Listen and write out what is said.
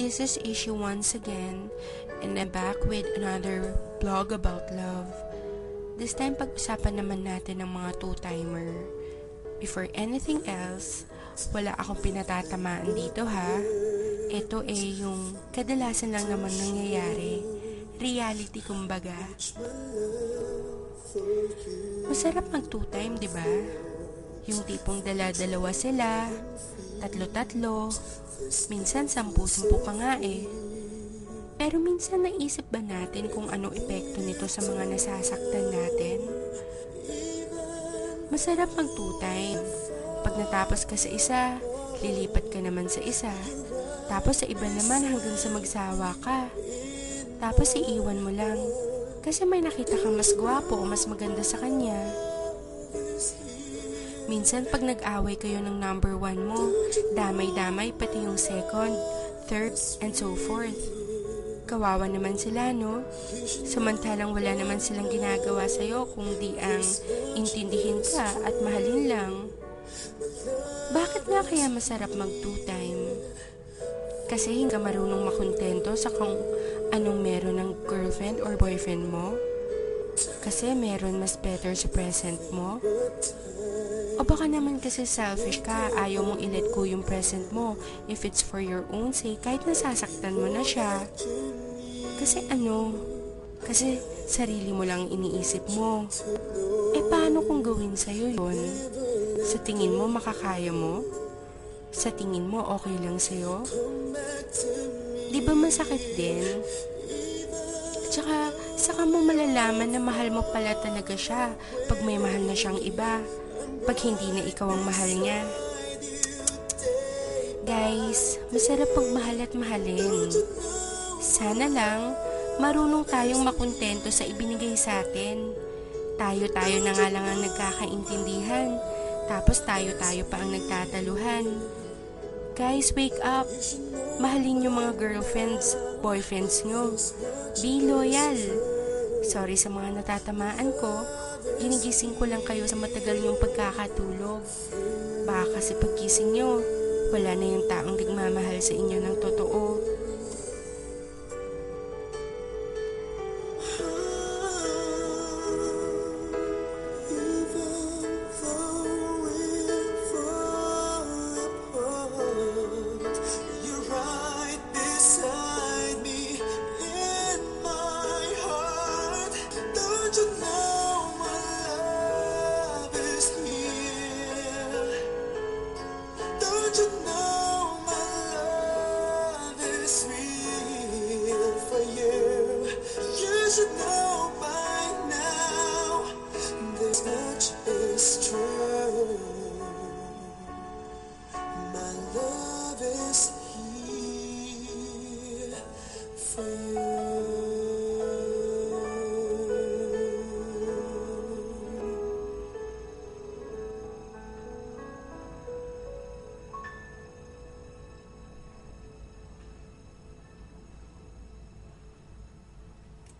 this is Issue once again, and I'm back with another blog about love. This time, pag-usapan naman natin ng mga two-timer. Before anything else, wala akong pinatatamaan dito ha. Ito yung kadalasan lang naman nangyayari. Reality kumbaga. Masarap mag two-time, di ba? Yung tipong dala-dalawa sila, tatlo-tatlo, minsan 10-10 pa nga eh. Pero minsan naisip ba natin kung anong epekto nito sa mga nasasaktan natin? Masarap mag two-time. Pag natapos ka sa isa, lilipat ka naman sa isa. Tapos sa iba naman hanggang sa magsawa ka. Tapos iiwan mo lang. Kasi may nakita kang mas gwapo o mas maganda sa kanya. Minsan pag nag-away kayo ng number 1 mo, damay-damay pati yung second, third, and so forth. Kawawa naman sila, no? Samantalang wala naman silang ginagawa sa'yo kung di ang intindihin ka at mahalin lang. Bakit nga kaya masarap mag two-time? Kasi hindi ka marunong makontento sa kung anong meron ng girlfriend or boyfriend mo? Kasi meron mas better sa present mo? O baka naman kasi selfish ka, ayaw mong i-let go yung present mo if it's for your own sake kahit nasasaktan mo na siya. Kasi Kasi sarili mo lang iniisip mo. Paano kung gawin sa'yo yun? Sa tingin mo makakaya mo? Sa tingin mo okay lang sa'yo? Di ba masakit din? Tsaka, saka mo malalaman na mahal mo pala talaga siya pag may mahal na siyang iba. Pag hindi na ikaw ang mahal niya. Guys, masarap pagmahal at mahalin. Sana lang, marunong tayong makontento sa ibinigay sa atin. Tayo-tayo na nga lang ang nagkakaintindihan. Tapos tayo-tayo pa ang nagtataluhan. Guys, wake up. Mahalin yung mga girlfriends, boyfriends nyo. Be loyal. Sorry sa mga natatamaan ko. Ginigising ko lang kayo sa matagal yung pagkakatulog. Baka kasi paggising nyo, wala na yung taong nagmamahal sa inyo ng totoo.